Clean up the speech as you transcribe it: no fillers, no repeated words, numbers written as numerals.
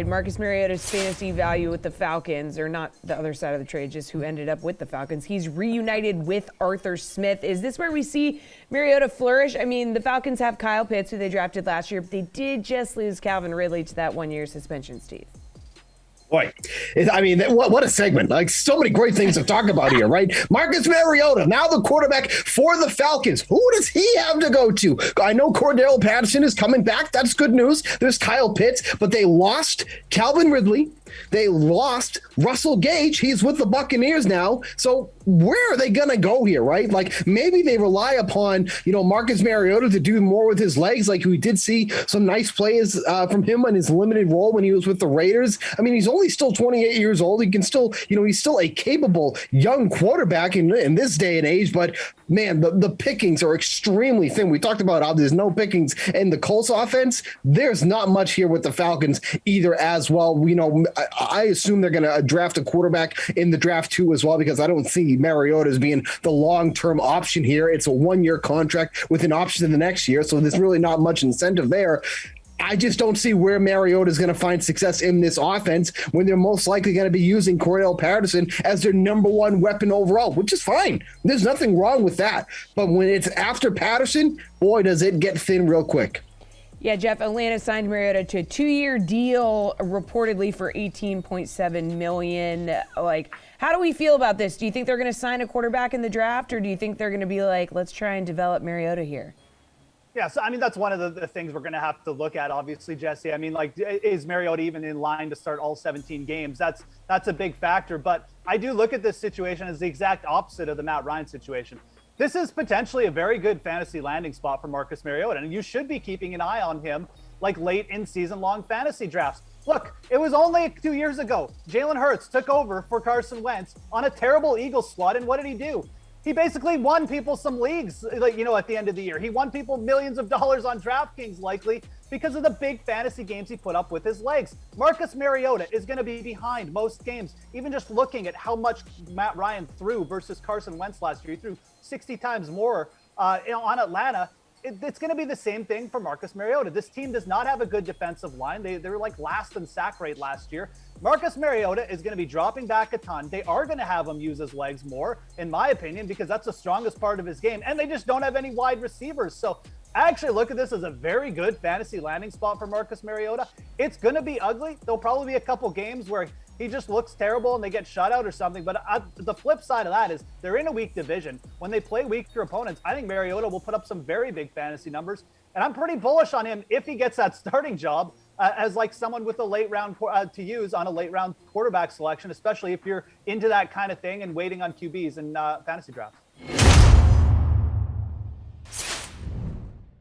Marcus Mariota's fantasy value with the Falcons, or not the other side of the trade, just who ended up with the Falcons. He's reunited with Arthur Smith. Is this where we see Mariota flourish? I mean, the Falcons have Kyle Pitts, who they drafted last year, but they did just lose Calvin Ridley to that one-year suspension, Steve. Boy, I mean, what a segment. Like, so many great things to talk about here, right? Marcus Mariota, now the quarterback for the Falcons. Who does he have to go to? I know Cordell Patterson is coming back. That's good news. There's Kyle Pitts, but they lost Calvin Ridley. They lost Russell Gage. He's with the Buccaneers now. So where are they going to go here, right? Like, maybe they rely upon, Marcus Mariota to do more with his legs. Like, we did see some nice plays from him in his limited role when he was with the Raiders. I mean, he's only still 28 years old. He can still, he's still a capable young quarterback in this day and age. But, man, the pickings are extremely thin. We talked about how there's no pickings in the Colts offense. There's not much here with the Falcons either as well. I assume they're going to draft a quarterback in the draft too as well, because I don't see Mariota as being the long-term option here. It's a one-year contract with an option in the next year, so there's really not much incentive there. I just don't see where Mariota is going to find success in this offense when they're most likely going to be using Cordell Patterson as their number one weapon overall, which is fine. There's nothing wrong with that. But when it's after Patterson, boy, does it get thin real quick. Yeah, Geoff, Atlanta signed Mariota to a 2-year deal, reportedly for $18.7 million. Like, how do we feel about this? Do you think they're going to sign a quarterback in the draft, or do you think they're going to be like, let's try and develop Mariota here? Yeah, so I mean, that's one of the things we're going to have to look at, obviously, Jesse. I mean, like, is Mariota even in line to start all 17 games? That's a big factor. But I do look at this situation as the exact opposite of the Matt Ryan situation. This is potentially a very good fantasy landing spot for Marcus Mariota, and you should be keeping an eye on him like late in season-long fantasy drafts. Look, it was only 2 years ago. Jalen Hurts took over for Carson Wentz on a terrible Eagles squad, and what did he do? He basically won people some leagues, at the end of the year. He won people millions of dollars on DraftKings, likely, because of the big fantasy games he put up with his legs. Marcus Mariota is going to be behind most games. Even just looking at how much Matt Ryan threw versus Carson Wentz last year, he threw 60 times more on Atlanta. It's going to be the same thing for Marcus Mariota. This team does not have a good defensive line. They're like last in sack rate last year. Marcus Mariota is going to be dropping back a ton. They are going to have him use his legs more, in my opinion, because that's the strongest part of his game. And they just don't have any wide receivers. So I actually look at this as a very good fantasy landing spot for Marcus Mariota. It's going to be ugly. There'll probably be a couple games where he just looks terrible and they get shut out or something. But the flip side of that is they're in a weak division. When they play weaker opponents, I think Mariota will put up some very big fantasy numbers. And I'm pretty bullish on him if he gets that starting job as like someone with a late round to use on a late round quarterback selection, especially if you're into that kind of thing and waiting on QBs in fantasy drafts.